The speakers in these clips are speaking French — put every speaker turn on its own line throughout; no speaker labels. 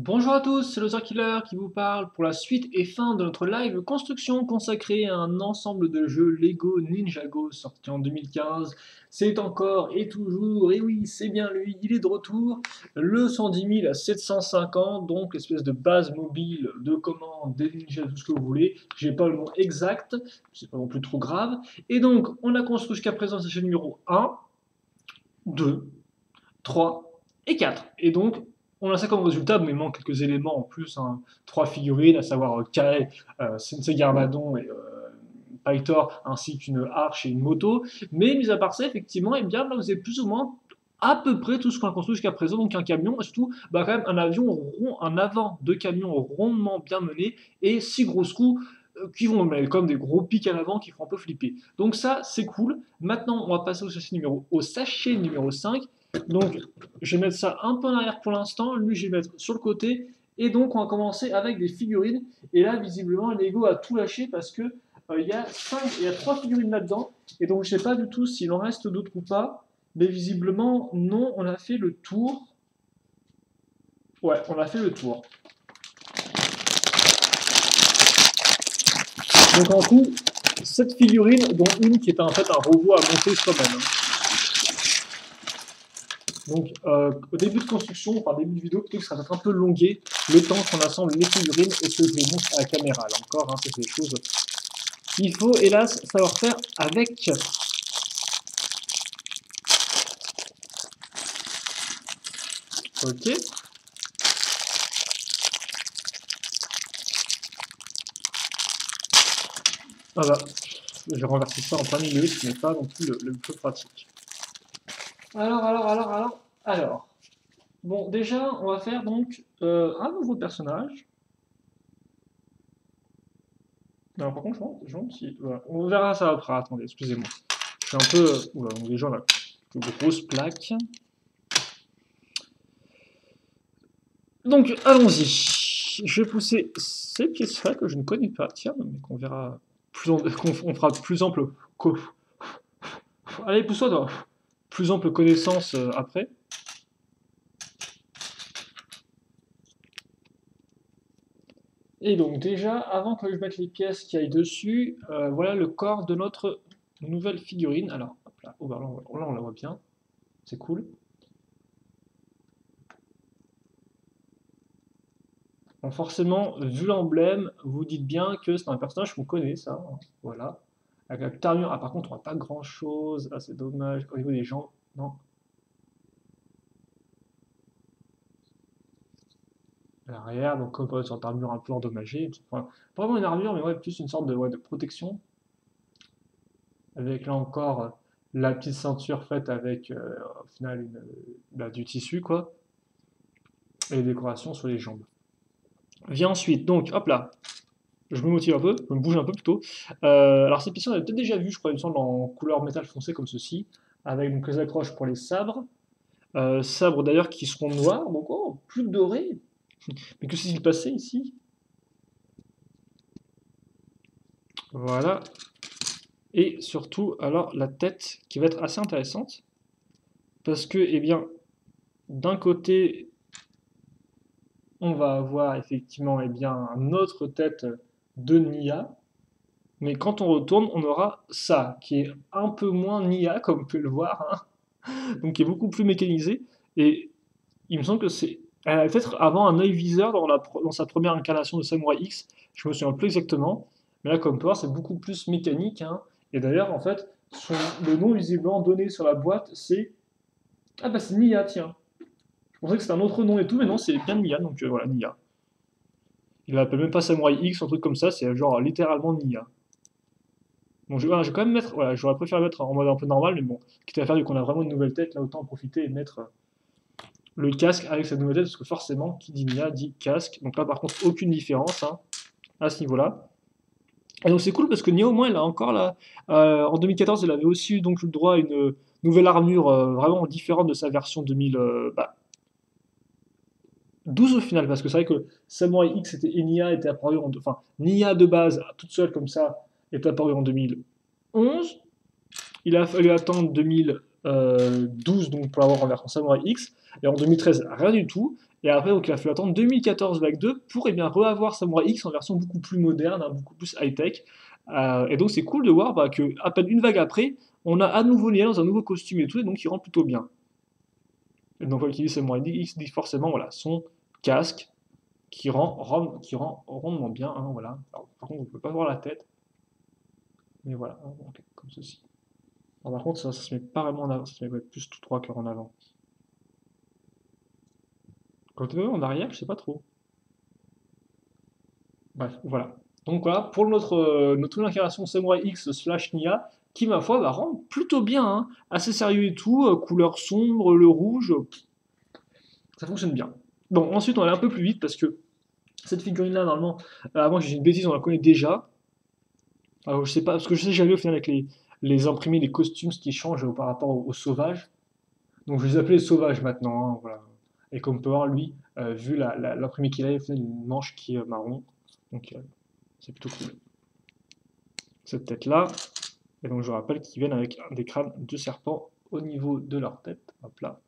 Bonjour à tous, c'est le Killer qui vous parle pour la suite et fin de notre live construction consacré à un ensemble de jeux Lego Ninjago sorti en 2015. C'est encore et toujours, et oui, c'est bien lui, il est de retour, le 110 000 à 750, donc l'espèce de base mobile de commande des ninjas, tout ce que vous voulez. J'ai pas le nom exact, c'est pas non plus trop grave. Et donc, on a construit jusqu'à présent sachet numéro 1, 2, 3 et 4. Et donc, on a ça comme résultat, mais il manque quelques éléments en plus. Hein. 3 figurines, à savoir Kai, Sensei Garmadon et Pythor, ainsi qu'une arche et une moto. Mais mis à part ça, effectivement, eh bien, là, vous avez plus ou moins à peu près tout ce qu'on a construit jusqu'à présent, donc un camion, et surtout bah, quand même un avion rond, un avant de camion rondement bien mené, et 6 grosses roues qui vont mettre comme des gros pics à l'avant qui font un peu flipper. Donc ça, c'est cool. Maintenant, on va passer au sachet numéro 5. Donc, je vais mettre ça un peu en arrière pour l'instant. Lui, je vais mettre sur le côté. Et donc, on va commencer avec des figurines. Et là, visiblement, Lego a tout lâché parce que il y a 3 figurines là-dedans. Et donc, je ne sais pas du tout s'il en reste d'autres ou pas. Mais visiblement, non, on a fait le tour. Ouais, on a fait le tour. Donc, en tout, 7 figurines, dont une qui est en fait un robot à monter soi-même. Donc, au début de construction, enfin début de vidéo, plutôt que ça va être un peu longué, le temps qu'on assemble les figurines et que je les montre à la caméra. Là encore, hein, c'est des choses qu'il faut, hélas, savoir faire avec. Ok. Voilà. Je vais renverser ça en plein milieu, ce qui n'est pas non plus le plus pratique. Alors. Bon, déjà, on va faire donc un nouveau personnage. Alors, par contre, je me demande si. Voilà. On verra ça après. Attendez, excusez-moi. Je suis un peu. Oula, donc déjà, là, une grosse plaque. Donc, allons-y. Je vais pousser ces pièces-là que je ne connais pas. Tiens, mais qu'on verra qu'on fera plus ample. Allez, pousse-toi, toi. Plus ample connaissance après. Et donc, déjà, avant que je mette les pièces qui aillent dessus, voilà le corps de notre nouvelle figurine. Alors, hop là, oh, bah, là, on la voit bien. C'est cool. Donc forcément, vu l'emblème, vous dites bien que c'est un personnage qu'on connaît, ça. Hein, voilà. Avec la petite armure. Ah, par contre, on n'a pas grand-chose. Ah, c'est dommage. Au niveau des gens, non. À l'arrière, donc comme une sorte d'armure un peu endommagée. Enfin, pas vraiment une armure, mais ouais, plus une sorte de protection. Avec là encore la petite ceinture faite avec au final bah, du tissu, quoi. Et les décorations sur les jambes. Vient ensuite, donc, hop là, je me motive un peu, je me bouge un peu plutôt. Alors ces pistons, on avait peut-être déjà vu, je crois, il me semble, en couleur métal foncé comme ceci, avec donc les accroches pour les sabres. Sabres d'ailleurs qui seront noirs, donc oh, plus dorés. Mais que s'est-il passé ici? Voilà. Et surtout, alors la tête qui va être assez intéressante, parce que, eh bien, d'un côté, on va avoir effectivement, eh bien, une autre tête de Nia, mais quand on retourne, on aura ça, qui est un peu moins Nia, comme vous pouvez le voir, hein, donc qui est beaucoup plus mécanisé, et il me semble que c'est... Elle avait peut-être avant un œil viseur dans sa première incarnation de Samurai X, je me souviens plus exactement, mais là, comme Power, c'est beaucoup plus mécanique, hein, et d'ailleurs, en fait, le nom visiblement donné sur la boîte, c'est... Ah bah c'est Nia, tiens. Je pensais que c'était un autre nom et tout, mais non, c'est bien Nia, donc voilà, Nia. Il l'appelle même pas Samurai X, un truc comme ça, c'est genre littéralement Nia. Bon, voilà, je vais quand même mettre, voilà, j'aurais préféré mettre en mode un peu normal, mais bon, quitte à faire vu qu'on a vraiment une nouvelle tête, là autant en profiter et mettre le casque avec cette nouvelle tête, parce que forcément, qui dit Nia dit casque. Donc là par contre, aucune différence hein, à ce niveau-là. Et donc c'est cool parce que Nia au moins, elle a encore là, en 2014, elle avait aussi eu donc le droit à une nouvelle armure vraiment différente de sa version 12 au final, parce que c'est vrai que Samurai X et Nia étaient apparus enfin, Nia de base, toute seule comme ça, est apparue en 2011. Il a fallu attendre 2012 donc, pour l'avoir en version Samurai X. Et en 2013, rien du tout. Et après, donc, il a fallu attendre 2014 vague 2 pour eh bien, reavoir Samurai X en version beaucoup plus moderne, hein, beaucoup plus high-tech. Et donc c'est cool de voir bah, que à peine une vague après, on a à nouveau Nia dans un nouveau costume et tout, et donc il rend plutôt bien. Et donc, qui dit Samurai X dit forcément voilà, son casque qui rend rondement bien. Hein, voilà. Alors, par contre, on ne peut pas voir la tête, mais voilà, hein, donc, comme ceci. Alors, par contre, ça se met pas vraiment en avant, ça se met plus tout droit qu'en avant. Quand tu en arrière, je sais pas trop. Bref, voilà. Donc voilà, pour notre nouvelle incarnation Samurai X slash Nia, qui ma foi va rendre plutôt bien, hein. Assez sérieux et tout, couleur sombre, le rouge, ça fonctionne bien. Bon, ensuite on va aller un peu plus vite parce que cette figurine-là, normalement, avant que j'ai une bêtise, on la connaît déjà. Alors, je sais pas, parce que je sais que j'avais au final avec les imprimés, les costumes, ce qui change par rapport aux sauvages. Donc je les appelais sauvages maintenant, hein, voilà. Et comme on peut voir, lui, vu l'imprimé qu'il a, il a une manche qui est marron. Donc c'est plutôt cool. Cette tête-là. Et donc je rappelle qu'ils viennent avec des crânes de serpents au niveau de leur tête. Hop là.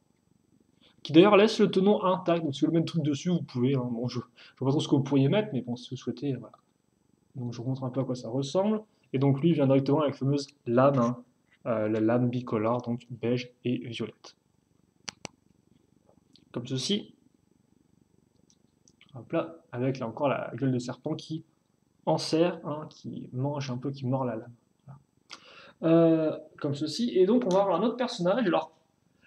Qui d'ailleurs laisse le tenon intact. Donc si vous voulez mettre le truc dessus, vous pouvez. Hein. Bon, je ne vois pas trop ce que vous pourriez mettre, mais bon, si vous souhaitez, voilà. Donc je vous montre un peu à quoi ça ressemble. Et donc lui vient directement avec la fameuse lame, hein, la lame bicolore, donc beige et violette. Comme ceci. Hop là, avec là encore la gueule de serpent qui enserre, hein, qui mange un peu, qui mord la lame. Comme ceci. Et donc on va avoir un autre personnage. Alors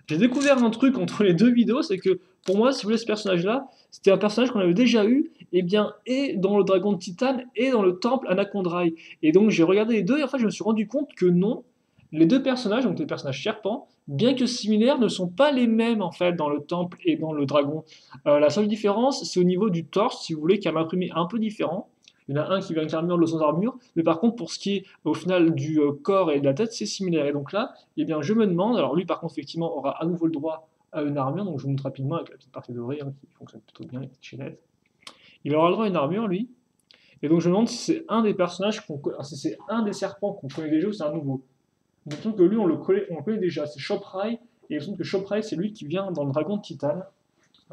j'ai découvert un truc entre les deux vidéos, c'est que pour moi, si vous voulez, ce personnage-là, c'était un personnage qu'on avait déjà eu, et bien, et dans le Dragon de Titane, et dans le Temple Anacondrail. Et donc j'ai regardé les deux, et en fait, je me suis rendu compte que non, les deux personnages, donc les personnages serpents, bien que similaires, ne sont pas les mêmes en fait dans le Temple et dans le Dragon. La seule différence, c'est au niveau du torse, si vous voulez, qui a un imprimé un peu différent. Il y en a un qui vient avec l'armure, l'autre sans armure, mais par contre, pour ce qui est au final du corps et de la tête, c'est similaire. Et donc là, eh bien, je me demande, alors lui par contre, effectivement, aura à nouveau le droit à une armure, donc je vous montre rapidement avec la petite partie dorée, hein, qui fonctionne plutôt bien, les petites chaînettes. Il aura le droit à une armure, lui, et donc je me demande si c'est un des personnages, si c'est un des serpents qu'on connaît déjà ou c'est un nouveau. Donc il me semble que lui, on le connaît déjà, c'est Choprai, et il me semble que Choprai, c'est lui qui vient dans le Dragon de Titane.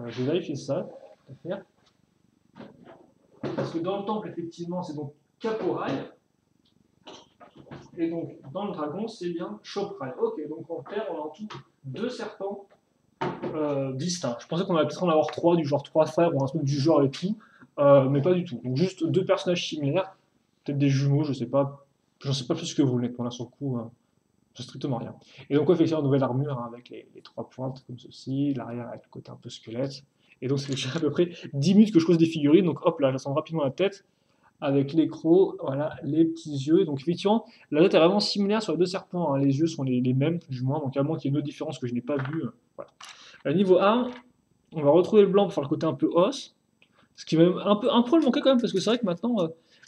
Je vais vérifier ça. Parce que dans le temple, effectivement, c'est donc Caporal. Et donc, dans le dragon, c'est bien Choprai. Ok, donc en clair, on a en tout deux serpents distincts. Je pensais qu'on allait peut-être en avoir trois, du genre trois frères ou un truc du genre et tout, mais pas du tout. Donc juste deux personnages similaires, peut-être des jumeaux, je sais pas. J'en sais pas plus que vous, honnêtement, là sur le coup, c'est strictement rien. Et donc, effectivement, nouvelle armure hein, avec les trois pointes comme ceci, l'arrière avec le côté un peu squelette. Et donc, c'est déjà à peu près 10 minutes que je pose des figurines. Donc, hop là, j'assemble rapidement la tête avec les crocs, voilà, les petits yeux. Donc, effectivement, la tête est vraiment similaire sur les deux serpents. Hein. Les yeux sont les mêmes, plus ou moins. Donc, à moins qu'il y ait une autre différence que je n'ai pas vue. Voilà. Niveau arme, on va retrouver le blanc pour faire le côté un peu os. Ce qui va un peu le manquer quand même, parce que c'est vrai que maintenant,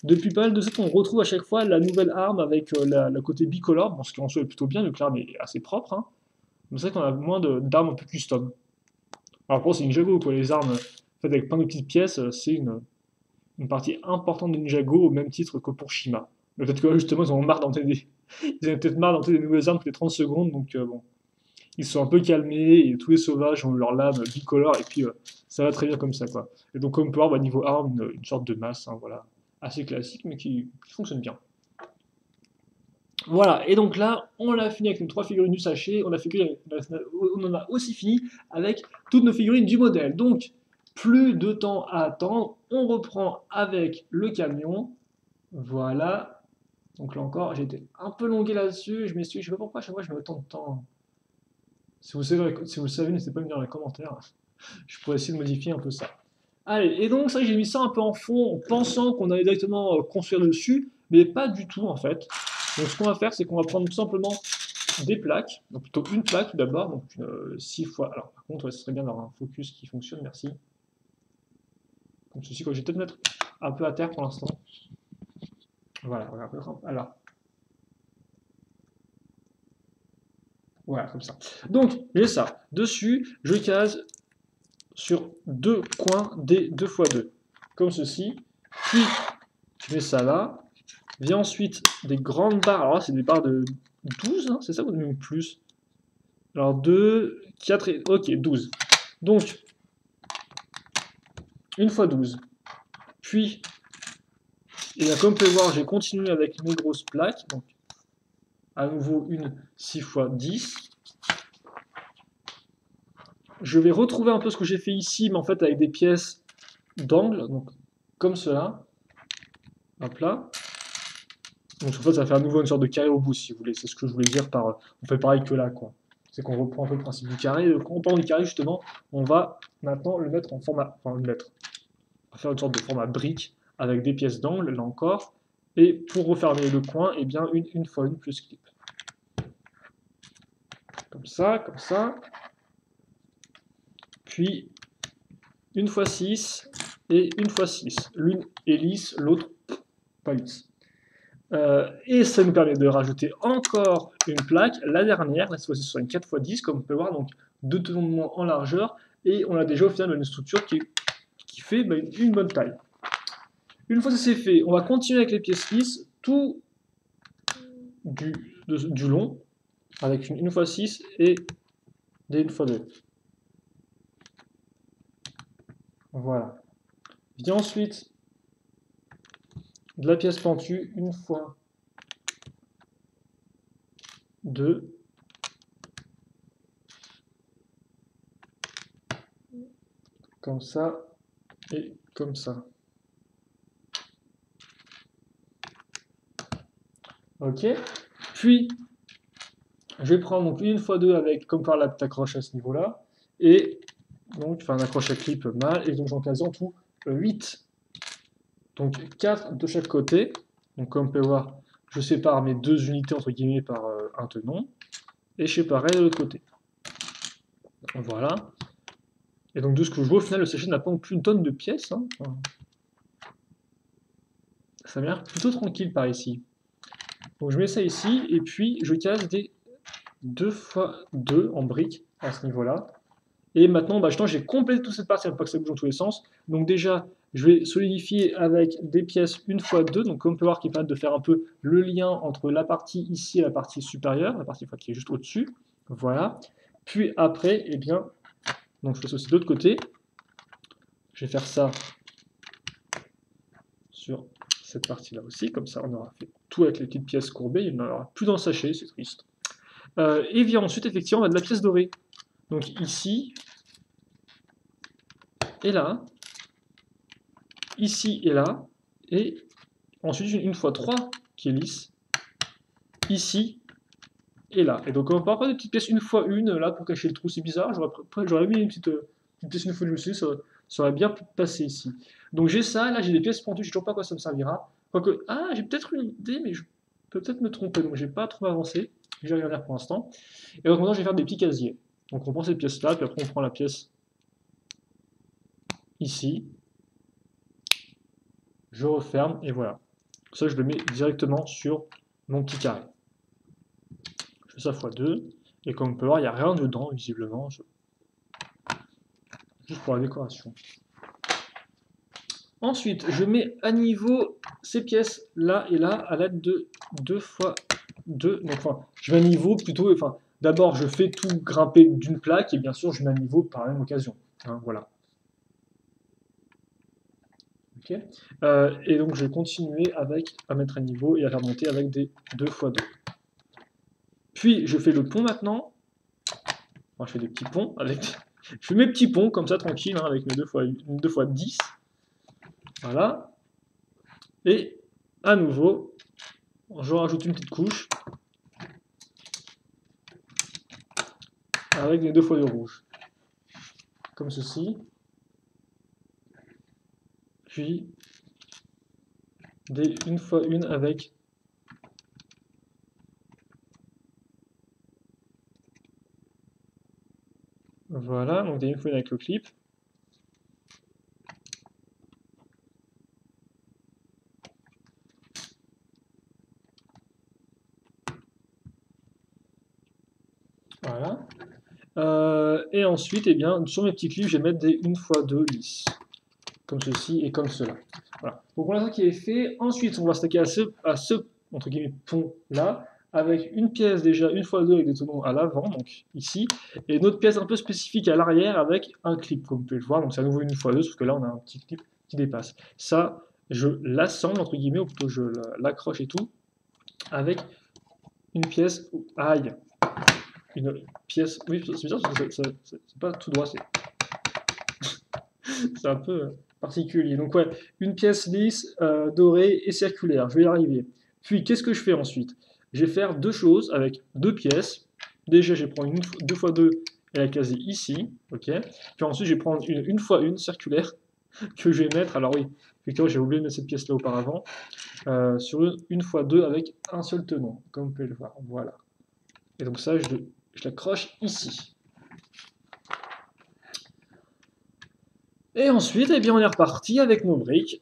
depuis pas mal de sets, on retrouve à chaque fois la nouvelle arme avec le côté bicolore. Bon, ce qui en soi est plutôt bien, vu que l'arme est assez propre. Hein. Mais c'est vrai qu'on a moins d'armes un peu custom. Alors, pour c'est Ninjago, quoi. Les armes faites avec plein de petites pièces, c'est une partie importante de Ninjago au même titre que pour Shima. Mais peut-être que justement, ils en ont marre d'entrer ils avaient peut-être marre d'entrer des nouvelles armes toutes les 30 secondes, donc bon. Ils sont un peu calmés, et tous les sauvages ont leur lame bicolore, et puis ça va très bien comme ça, quoi. Et donc, comme on peut voir, bah, niveau arme, une sorte de masse, hein, voilà. Assez classique, mais qui fonctionne bien. Voilà, et donc là, on a fini avec nos trois figurines du sachet, on en a aussi fini avec toutes nos figurines du modèle. Donc, plus de temps à attendre, on reprend avec le camion. Voilà. Donc là encore, j'ai été un peu longué là-dessus, je m'excuse, je sais pas pourquoi à chaque fois je mets autant de temps. Si vous le savez, n'hésitez pas à me dire dans les commentaires. Je pourrais essayer de modifier un peu ça. Allez, et donc c'est vrai que j'ai mis ça un peu en fond, en pensant qu'on allait directement construire dessus, mais pas du tout en fait. Donc ce qu'on va faire, c'est qu'on va prendre tout simplement des plaques, donc plutôt une plaque tout d'abord, donc 6 fois. Alors par contre, ouais, ce serait bien d'avoir un focus qui fonctionne, merci. Comme ceci, quoi, je vais peut-être mettre un peu à terre pour l'instant. Voilà, alors. Voilà, comme ça. Donc, j'ai ça. Dessus, je case sur deux coins des 2x2. Comme ceci. Puis, je mets ça là. Vient ensuite des grandes barres. Alors là, c'est des barres de 12, hein, c'est ça ou même plus? Alors 2, 4 et... Ok, 12. Donc, 1 x 12. Puis, et bien, comme vous pouvez voir, j'ai continué avec mes grosses plaques. Donc, à nouveau, une 6 x 10. Je vais retrouver un peu ce que j'ai fait ici, mais en fait avec des pièces d'angle, donc comme cela. Hop là. Donc en fait, ça fait à nouveau une sorte de carré au bout, si vous voulez. C'est ce que je voulais dire par... on fait pareil que là, quoi. C'est qu'on reprend un peu le principe du carré. Quand on parle du carré, justement, on va maintenant le mettre en format... Enfin, le mettre. On va faire une sorte de format brique avec des pièces d'angle, là encore. Et pour refermer le coin, eh bien, une fois une plus clip. Comme ça, comme ça. Puis, une fois 6 et une fois 6. L'une est lisse, l'autre pas lisse. Et ça nous permet de rajouter encore une plaque, la dernière, là cette fois-ci sur une 4x10, comme on peut voir, donc 2 tournements en largeur, et on a déjà au final une structure qui fait une bonne taille. Une fois que c'est fait, on va continuer avec les pièces lisses, tout du long, avec une 1x6 et des 1x2. Voilà. Vient ensuite de la pièce pentue, 1x2. Comme ça et comme ça. Ok. Puis, je vais prendre donc une fois 2 avec, comme par la petite accroche à ce niveau-là. Et donc, enfin, un accroche à clip mal. Et donc, j'en case en tout 8. Donc, 4 de chaque côté. Donc, comme on peut voir, je sépare mes 2 unités, entre guillemets, par un tenon. Et je séparerai de l'autre côté. Voilà. Et donc, de ce que je vois, au final, le sachet n'a pas non plus une tonne de pièces. Hein. Enfin, ça m'a l'air plutôt tranquille par ici. Donc, je mets ça ici. Et puis, je case des 2 x 2 en briques à ce niveau-là. Et maintenant, j'ai complété toute cette partie, pas que ça bouge dans tous les sens. Donc déjà, je vais solidifier avec des pièces 1 x 2, donc comme on peut voir, qui permettent de faire un peu le lien entre la partie ici et la partie supérieure, la partie qui est juste au-dessus. Voilà. Puis après, eh bien, donc je fais ça aussi de l'autre côté. Je vais faire ça sur cette partie-là aussi, comme ça on aura fait tout avec les petites pièces courbées, il n'y en aura plus dans le sachet, c'est triste. Et vient ensuite, effectivement, on a de la pièce dorée. Donc ici, et là, ici et là, et ensuite une x 3 qui est lisse, ici et là. Et donc on va pas des petites pièces 1 x 1 là pour cacher le trou, c'est bizarre, j'aurais mis une petite pièce 1 x 1 aussi, ça aurait bien pu passer ici. Donc j'ai ça, là j'ai des pièces pentues, je sais toujours pas à quoi ça me servira. Quoique, ah j'ai peut-être une idée, mais je peux peut-être me tromper, donc j'ai pas trop avancé, je vais regarder pour l'instant. Et donc maintenant je vais faire des petits casiers. Donc on prend cette pièce là, puis après on prend la pièce ici, je referme, et voilà. Ça, je le mets directement sur mon petit carré. Je fais ça x2, et comme on peut voir, il n'y a rien dedans, visiblement, juste pour la décoration. Ensuite, je mets à niveau ces pièces là et là à l'aide de 2 x 2. Donc, enfin, je mets à niveau plutôt, enfin, d'abord je fais tout grimper d'une plaque, et bien sûr je mets à niveau par la même occasion. Hein, voilà. Okay. Et donc je vais continuer à mettre à niveau et à faire monter avec des 2 x 2. Puis je fais le pont maintenant. Enfin, je fais des petits ponts avec. Je fais mes petits ponts comme ça tranquille hein, avec mes 2 x 10. Voilà. Et à nouveau, je rajoute une petite couche avec les 2 x 2 rouges. Comme ceci. Puis des 1 x 1 avec voilà, donc des 1 x 1 avec le clip. Voilà. Et ensuite, eh bien, sur mes petits clips, je vais mettre des 1 x 2 lisses. Comme ceci et comme cela. Voilà. Donc voilà ça qui est fait. Ensuite, on va stacker à ce entre guillemets, pont là, avec une pièce déjà une fois deux avec des tenons à l'avant, donc ici, et une autre pièce un peu spécifique à l'arrière avec un clip, comme vous pouvez le voir. Donc c'est à nouveau une fois deux, sauf que là on a un petit clip qui dépasse. Ça, je l'assemble entre guillemets, ou plutôt je l'accroche et tout, avec une pièce. Aïe, une pièce. Oui, c'est bizarre parce que c'est pas tout droit, c'est un peu particulier. Donc ouais, une pièce lisse, dorée et circulaire. Je vais y arriver. Puis qu'est-ce que je fais ensuite? Je vais faire deux choses avec deux pièces. Déjà, je vais prendre une 2 x 2 et la caser ici, ok. Puis ensuite, je vais prendre une fois une circulaire que je vais mettre. Alors oui, effectivement, j'ai oublié de mettre cette pièce-là auparavant. Sur une fois deux avec un seul tenant, comme vous pouvez le voir. Voilà. Et donc ça, je l'accroche ici. Et ensuite, eh bien, on est reparti avec nos briques.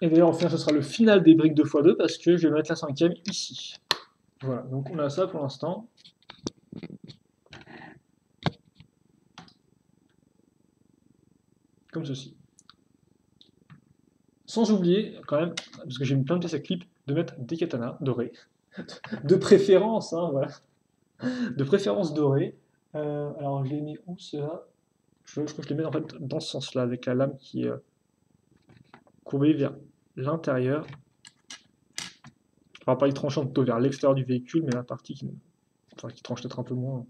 Et d'ailleurs, enfin, ce sera le final des briques 2 x 2 parce que je vais mettre la cinquième ici. Voilà, donc on a ça pour l'instant. Comme ceci. Sans oublier, quand même, parce que j'ai mis plein de pièces à clip, de mettre des katanas dorés. De préférence, hein, voilà. De préférence dorés. Alors, je les mets où, ceux-là? Je crois que je les mets en fait dans ce sens-là, avec la lame qui est courbée vers l'intérieur. Enfin, pas les tranchant plutôt vers l'extérieur du véhicule, mais la partie qui tranche peut-être un peu moins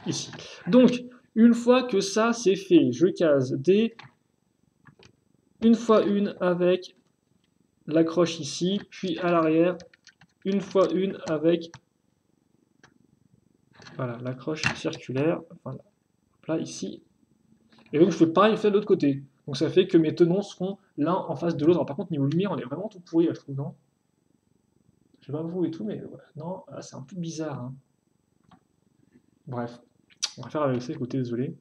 ici. Donc, une fois que ça c'est fait, je case des une fois une avec l'accroche ici, puis à l'arrière, une fois une avec voilà, l'accroche circulaire, voilà, là ici. Et donc je fais pareil fait de l'autre côté. Donc ça fait que mes tenons seront l'un en face de l'autre. Alors par contre niveau lumière on est vraiment tout pourri là, je trouve, non? Je sais pas vous et tout, mais ouais, non, c'est un peu bizarre, hein. Bref, on va faire avec ça, écoutez, désolé.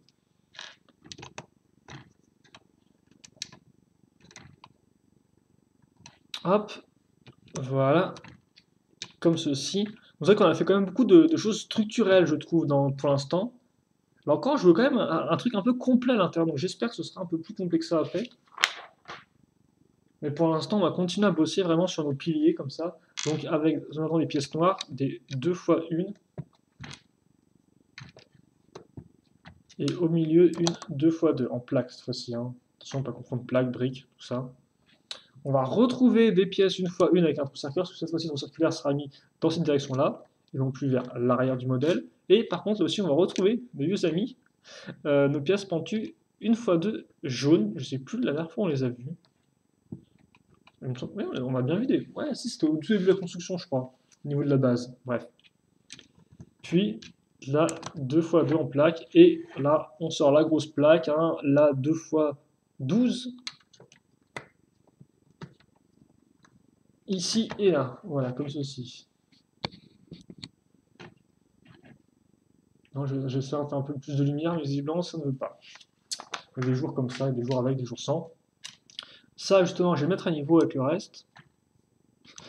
Hop, voilà, comme ceci. C'est vrai qu'on a fait quand même beaucoup de choses structurelles, je trouve, pour l'instant. Là encore, je veux quand même un truc un peu complet à l'intérieur, donc j'espère que ce sera un peu plus complet que ça après. Mais pour l'instant, on va continuer à bosser vraiment sur nos piliers, comme ça. Donc avec, en attendant, les pièces noires, des 2 x 1. Et au milieu, une 2 x 2, en plaque cette fois-ci, hein. Attention, pas confondre plaque, brique, tout ça. On va retrouver des pièces une fois une avec un trou circulaire, parce que cette fois-ci, le trou circulaire sera mis dans cette direction-là, et non plus vers l'arrière du modèle. Et par contre, là aussi, on va retrouver, mes vieux amis, nos pièces pentues une fois deux jaunes. Je sais plus, la dernière fois, on les a vues. Ouais, on a bien vu des. Ouais, si, c'était au tout début de la construction, je crois, au niveau de la base. Bref. Puis, là, 2 x 2 en plaque, et là, on sort la grosse plaque, hein, là, 2 x 12. Ici et là, voilà, comme ceci. Non, j'essaie de faire un peu plus de lumière, mais visiblement, ça ne veut pas. Il y a des jours comme ça, des jours avec, des jours sans. Ça, justement, je vais mettre à niveau avec le reste.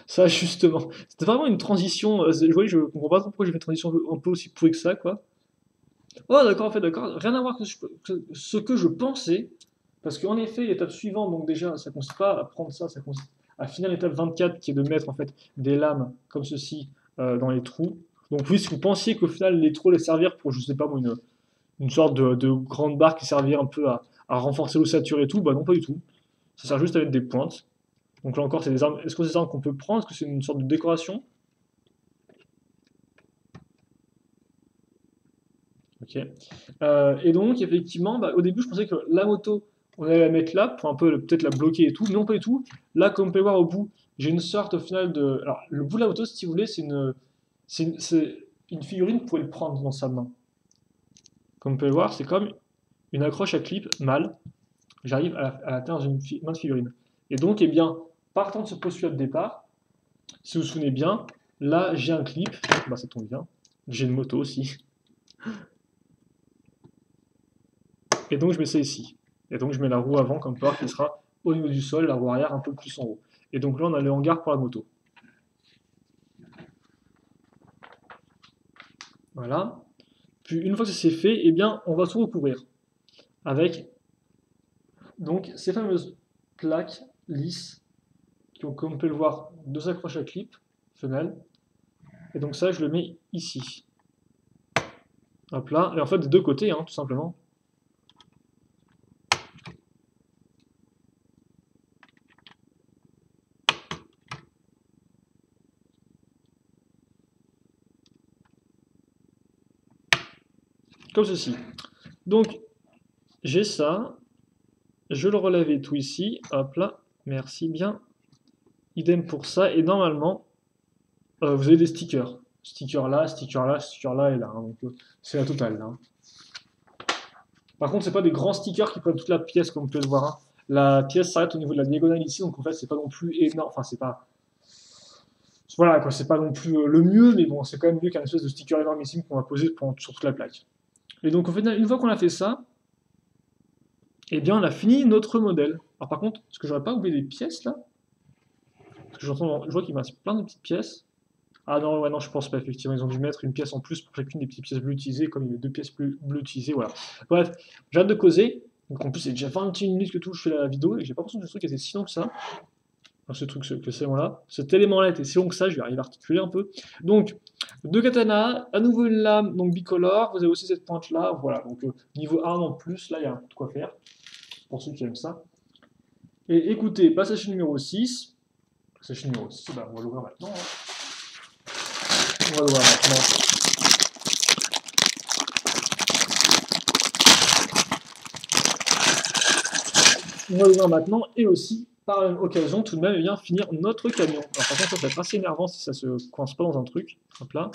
Ça, justement, c'était vraiment une transition. Je comprends pas trop pourquoi j'ai fait une transition un peu aussi pourrie que ça, quoi. Oh, d'accord, en fait, d'accord. Rien à voir que ce que je pensais. Parce qu'en effet, l'étape suivante, donc déjà, ça consiste pas à prendre ça, ça consiste à finir l'étape 24, qui est de mettre en fait des lames comme ceci dans les trous. Donc oui, si vous pensiez qu'au final, les trous allaient servir pour, je sais pas moi, une sorte de grande barre qui servirait un peu à renforcer l'ossature et tout, bah non, pas du tout. Ça sert juste à mettre des pointes. Donc là encore, c'est des armes. Est-ce que c'est des armes qu'on peut prendre? Est-ce que c'est une sorte de décoration? Ok. Et donc, effectivement, bah, au début, je pensais que la moto, on allait la mettre là pour un peu peut-être la bloquer et tout. Mais non, pas du tout. Là, comme vous pouvez voir au bout, j'ai une sorte au final de. Alors, le bout de la moto, si vous voulez, c'est une figurine, vous pouvez le prendre dans sa main. Comme vous pouvez voir, c'est comme une accroche à clip mâle. J'arrive à la tenir dans une main de figurine. Et donc, eh bien, partant de ce postulat de départ, si vous vous souvenez bien, là, j'ai un clip. Bah, ça tombe bien. J'ai une moto aussi. Et donc je mets ça ici. Et donc je mets la roue avant comme part qui sera au niveau du sol, la roue arrière un peu plus en haut. Et donc là on a le hangar pour la moto. Voilà. Puis une fois que c'est fait, eh bien on va tout recouvrir avec donc ces fameuses plaques lisses qui ont, comme on peut le voir, deux accroches à clip, femelles. Et donc ça, je le mets ici. Hop là. Et en fait, des deux côtés, hein, tout simplement. Comme ceci. Donc, j'ai ça. Je le relève tout ici. Hop là. Merci bien. Idem pour ça. Et normalement, vous avez des stickers. Sticker là, sticker là, sticker là et là. Hein. Donc, c'est la totale là. Hein. Par contre, c'est pas des grands stickers qui prennent toute la pièce, comme vous pouvez le voir. Hein. La pièce s'arrête au niveau de la diagonale ici, donc en fait, c'est pas non plus énorme. Enfin, c'est pas. Voilà, quoi, c'est pas non plus le mieux, mais bon, c'est quand même mieux qu'un espèce de sticker énormissime qu'on va poser sur toute la plaque. Et donc, en fait, une fois qu'on a fait ça, eh bien, on a fini notre modèle. Alors, par contre, est-ce que j'aurais pas oublié des pièces là? Parce que je vois qu'il me reste plein de petites pièces. Ah non, ouais, non, je pense pas, effectivement. Ils ont dû mettre une pièce en plus pour chacune des petites pièces bleues utilisées, comme il y avait deux pièces bleues utilisées, voilà. Bref, j'ai hâte de causer. Donc en plus, c'est déjà 21 minutes que tout, je fais la vidéo, et j'ai pas l'impression que ce truc était si long que ça. Enfin, ce truc, que cet élément-là. Cet élément-là était si long que ça, je vais arriver à articuler un peu. Donc, deux katanas, à nouveau une lame, donc bicolore. Vous avez aussi cette pointe-là, voilà. Donc, niveau arme en plus, là, il y a un peu de quoi faire, pour ceux qui aiment ça. Et écoutez, passage numéro 6. Passage numéro 6, bah, on va l'ouvrir maintenant. Hein. On va l'ouvrir maintenant. On va l'ouvrir maintenant et aussi, par la même occasion, tout de même, bien finir notre camion. Alors, par contre, ça va être assez énervant si ça se coince pas dans un truc. Hop là.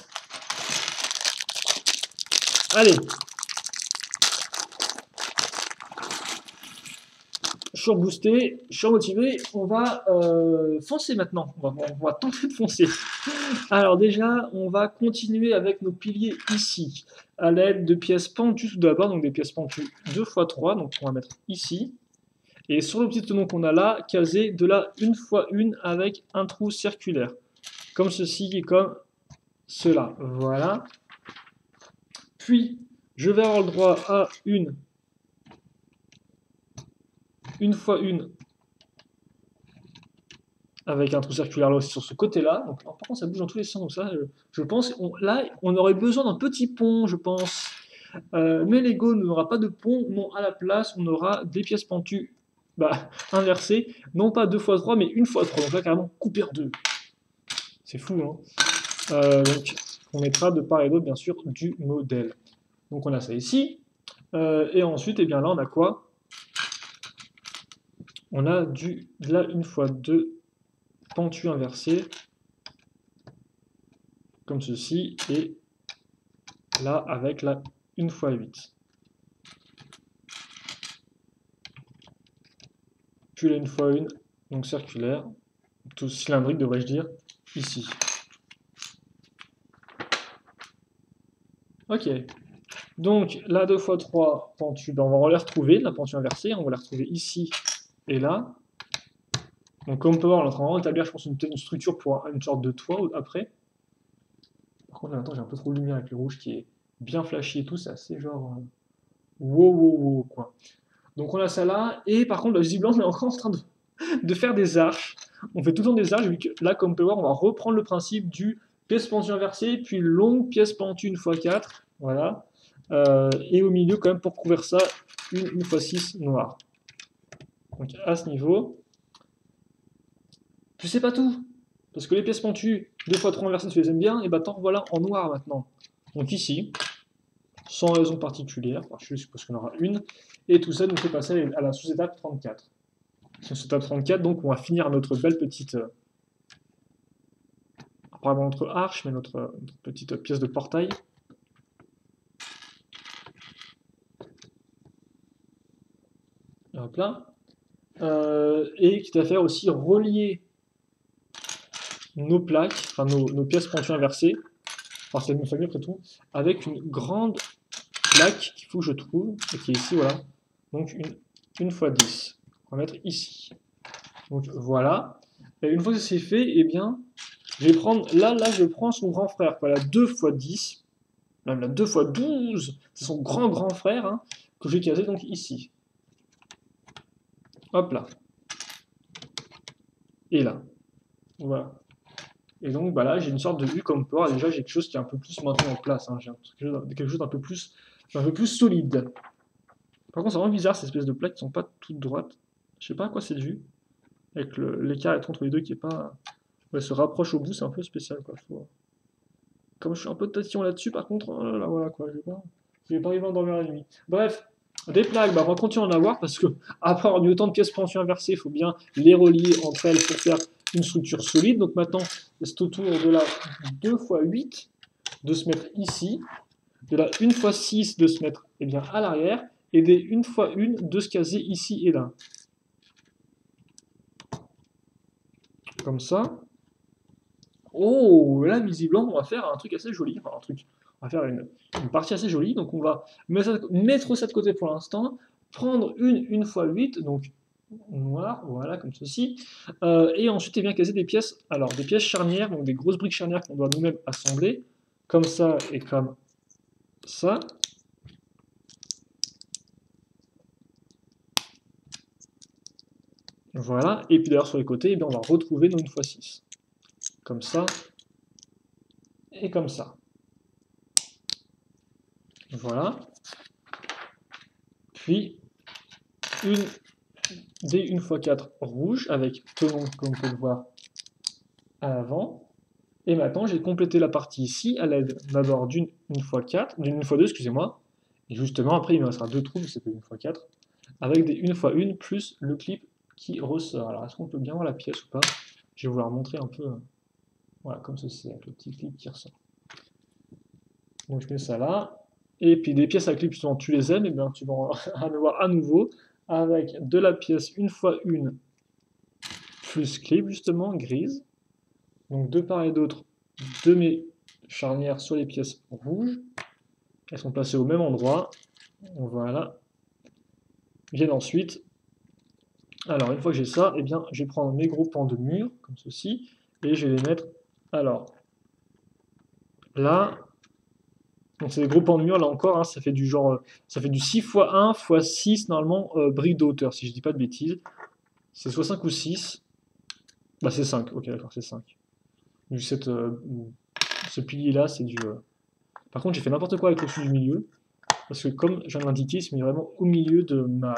Allez. Je suis reboosté, je suis remotivé. On va foncer maintenant. On va tenter de foncer. Alors déjà, on va continuer avec nos piliers ici, à l'aide de pièces pentues tout d'abord, donc des pièces pentues 2x3, donc on va mettre ici. Et sur le petit tenon qu'on a là, caser de la 1x1 avec un trou circulaire. Comme ceci et comme cela. Voilà. Puis, je vais avoir le droit à une 1x1 avec un trou circulaire là aussi sur ce côté-là. Donc, par contre, ça bouge dans tous les sens. Donc ça, je pense, là, on aurait besoin d'un petit pont, je pense. Mais Lego n'aura pas de pont. Non, à la place, on aura des pièces pentues inversées. Non pas 2x3, mais 1x3. Donc là, carrément, coupé en deux. C'est fou, hein. Donc, on mettra de part et d'autre, bien sûr, du modèle. Donc, on a ça ici. Et ensuite, eh bien là, on a quoi? On a de la 1x2 pentu inversé, comme ceci, et là, avec la 1x8. Puis la 1x1, donc circulaire, tout cylindrique, devrais-je dire, ici. Ok. Donc, la 2x3 pentu, ben, on va les retrouver, la pentu inversée, on va la retrouver ici et là. Donc, comme on peut voir, on est en train d'établir, je pense, une structure pour une sorte de toit après. Par contre, là, maintenant, j'ai un peu trop de lumière avec le rouge qui est bien flashy et tout, c'est assez genre... wow, wow, wow, quoi. Donc, on a ça là, et par contre, visiblement, on est encore en train de faire des arches. On fait tout le temps des arches, vu que là, comme on peut voir, on va reprendre le principe du pièce pentue inversée, puis longue pièce pentue 1x4, voilà. Et au milieu, quand même, pour couvrir ça, une 1x6 noire. Donc, à ce niveau... Puis c'est pas tout, parce que les pièces pentues 2x3 inversées, tu les aimes bien, et bah t'en voilà en noir maintenant. Donc ici, sans raison particulière, enfin, je suppose qu'on aura une, et tout ça nous fait passer à la sous-étape 34. Sous-étape 34, donc on va finir notre belle petite, pas notre arche, mais notre petite pièce de portail. Hop là. Et quitte à faire aussi relier nos plaques, enfin nos pièces pentues inversées, enfin c'est la même famille après tout, avec une grande plaque qu'il faut que je trouve, et qui est ici, voilà. Donc une x10. On va mettre ici. Donc voilà. Et une fois que c'est fait, eh bien, je vais prendre, là, je prends son grand frère, quoi, la 2x10, même la 2x12, c'est son grand frère, hein, que je vais caser donc ici. Hop là. Et là. Voilà. Et donc bah là, j'ai une sorte de U comme port, et déjà j'ai quelque chose qui est un peu plus maintenu en place, hein. J'ai quelque chose d'un peu plus solide. Par contre, c'est vraiment bizarre ces espèces de plaques qui sont pas toutes droites. Je sais pas à quoi c'est dû, avec l'écart entre les deux qui est pas. Ouais, se rapproche au bout, c'est un peu spécial quoi. Comme je suis un peu tatillon là-dessus, par contre, oh là là, voilà quoi, je vais pas arriver à dormir la nuit. Bref, des plaques, bah, on va continuer à en avoir parce que, à part avoir autant de pièces pension inversées, il faut bien les relier entre elles pour faire une structure solide. Donc maintenant, c'est au tour de la 2 x 8 de se mettre ici, de la 1 x 6 de se mettre eh bien, à l'arrière, et des 1 x 1 de se caser ici et là. Comme ça. Oh, là, visiblement, on va faire un truc assez joli. Enfin, un truc. On va faire une partie assez jolie. Donc, on va mettre ça de côté pour l'instant. Prendre une x 8, donc noir, voilà, comme ceci. Et ensuite, eh bien, caser des pièces. Alors, des pièces charnières, donc des grosses briques charnières qu'on doit nous-mêmes assembler. Comme ça et comme ça. Voilà. Et puis d'ailleurs, sur les côtés, eh bien, on va retrouver nos 1 x 6. Comme ça. Et comme ça. Voilà. Puis, des 1 x 4 rouges avec tenon, comme on peut le voir à l'avant. Et maintenant, j'ai complété la partie ici à l'aide d'abord d'une 1 x 4, d'une 1 x 2, excusez-moi. Et justement, après, il me restera deux trous, c'est pas 1 x 4, avec des 1 x 1 plus le clip qui ressort. Alors, est-ce qu'on peut bien voir la pièce ou pas? Je vais vous la remontrer un peu, voilà, comme ceci, avec le petit clip qui ressort. Donc, je mets ça là. Et puis, des pièces à clip, justement, tu les aimes, et bien, tu vas en voir à nouveau avec de la pièce 1 x 1 plus clip, justement, grise. Donc de part et d'autre de mes charnières sur les pièces rouges. Elles sont placées au même endroit. Voilà. Viennent ensuite. Alors une fois que j'ai ça, eh bien, je vais prendre mes gros pans de mur, comme ceci, et je vais les mettre. Alors là, donc c'est des gros pans de mur, là encore, hein, ça fait du genre. Ça fait du 6 x 1 x 6 normalement briques de hauteur, si je dis pas de bêtises. C'est soit 5 ou 6. Bah c'est 5, ok d'accord, c'est 5. Ce pilier-là, c'est du. Par contre, j'ai fait n'importe quoi avec le dessus du milieu, parce que comme je viens de l'indiquer, il se met vraiment au milieu de ma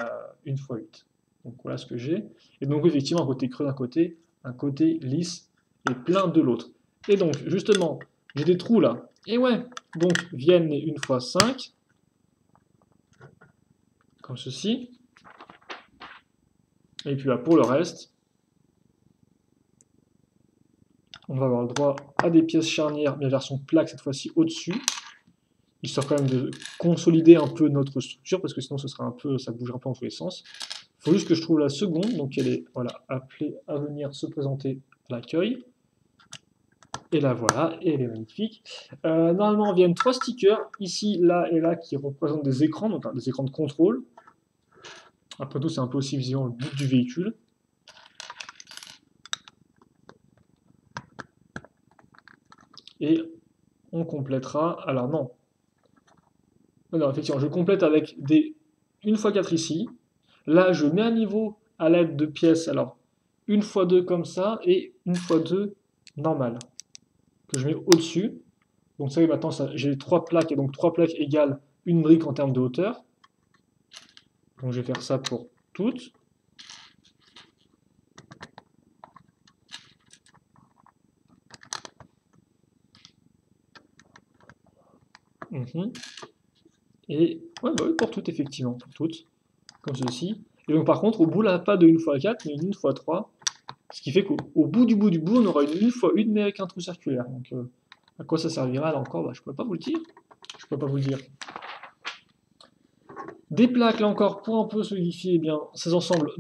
1 x 8. Donc voilà ce que j'ai. Et donc effectivement, un côté creux d'un côté, un côté lisse et plein de l'autre. Et donc, justement, j'ai des trous là. Et ouais, donc viennent les 1 x 5, comme ceci. Et puis là, pour le reste, on va avoir le droit à des pièces charnières, mais version plaque cette fois-ci au-dessus, histoire quand même de consolider un peu notre structure, parce que sinon ce serait un peu, ça bougerait un peu en tous les sens. Il faut juste que je trouve la seconde, donc elle est voilà, appelée à venir se présenter à l'accueil. Et là voilà, et elle est magnifique. Normalement viennent 3 stickers, ici, là et là, qui représentent des écrans, donc des écrans de contrôle. Après tout, c'est un peu aussi visiblement le but du véhicule. Et on complétera, alors non, non, effectivement, je complète avec des 1 x 4 ici. Là, je mets à niveau à l'aide de pièces, alors 1 x 2 comme ça, et 1 x 2 normal, que je mets au-dessus. Donc ça, maintenant, j'ai 3 plaques, et donc 3 plaques égale une brique en termes de hauteur. Donc je vais faire ça pour toutes. Et ouais, bah oui, pour toutes, effectivement, pour toutes, comme ceci. Et donc par contre, au bout là, pas de 1 x 4, mais une 1 x 3. Ce qui fait qu'au bout, on aura une 1 x 1, mais avec un trou circulaire. Donc à quoi ça servira là encore, bah, je ne peux pas vous le dire. Je peux pas vous le dire. Des plaques, là encore, pour un peu solidifier eh bien, ces ensembles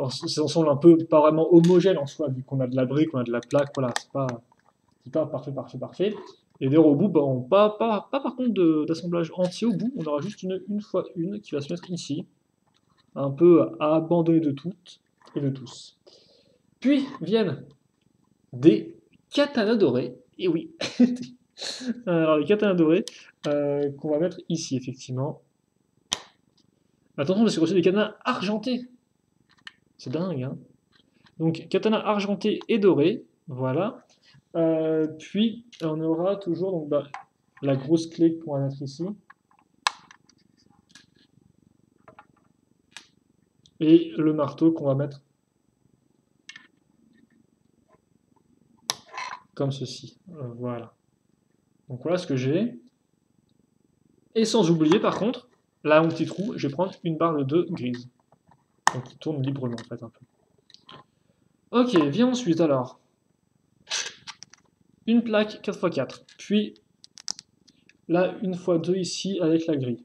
ces ensembles un peu pas vraiment homogènes en soi, vu qu'on a de la brique, on a de la plaque, voilà, c'est pas parfait. Et d'ailleurs au bout, bah, pas par contre d'assemblage entier au bout, on aura juste une 1 x 1 qui va se mettre ici, un peu à abandonner de toutes et de tous. Puis viennent des katanas dorés, et oui, alors les katanas dorés qu'on va mettre ici effectivement. Attention parce que c'est des katanas argentés. C'est dingue, hein. Donc katana argenté et doré, voilà. Puis on aura toujours donc, bah, la grosse clé qu'on va mettre ici. Et le marteau qu'on va mettre comme ceci. Voilà. Donc voilà ce que j'ai. Et sans oublier par contre, là mon petit trou, je vais prendre une barre de 2 grise. Donc qui tourne librement en fait un peu. Ok, vient ensuite alors une plaque 4x4, puis là une x 2 ici avec la grille.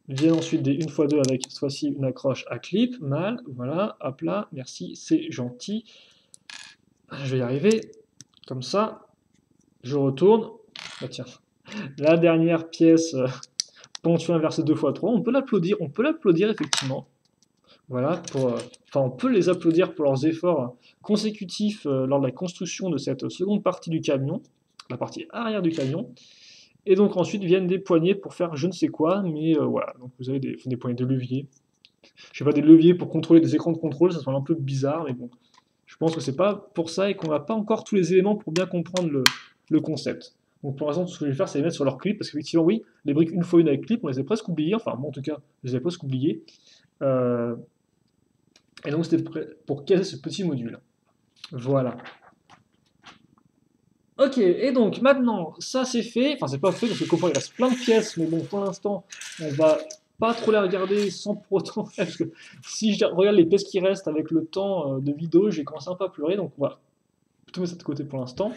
Viennent ensuite des 1x2 avec cette fois-ci une accroche à clip, mal, voilà, hop là, merci, c'est gentil. Je vais y arriver, comme ça, je retourne, bah tiens, la dernière pièce ponctuée inversée 2x3, on peut l'applaudir effectivement. Voilà, enfin on peut les applaudir pour leurs efforts consécutifs lors de la construction de cette seconde partie du camion, la partie arrière du camion. Et donc ensuite viennent des poignées pour faire je ne sais quoi, mais voilà, donc vous avez des poignées de levier. Je sais pas, des leviers pour contrôler des écrans de contrôle, ça semble un peu bizarre, mais bon, je pense que c'est pas pour ça et qu'on n'a pas encore tous les éléments pour bien comprendre le concept. Donc pour l'instant, tout ce que je vais faire, c'est les mettre sur leur clip, parce qu'effectivement, oui, les briques une fois une avec clip, on les a presque oubliées, enfin moi en tout cas, je les ai presque oubliées. Euh, et donc c'était pour caser ce petit module. Voilà. Ok, et donc maintenant, ça c'est fait, enfin c'est pas fait parce que il reste plein de pièces, mais bon, pour l'instant, on va pas trop les regarder sans pour autant, parce que si je regarde les pièces qui restent avec le temps de vidéo, j'ai commencé un peu à pleurer, donc on va plutôt mettre ça de côté pour l'instant,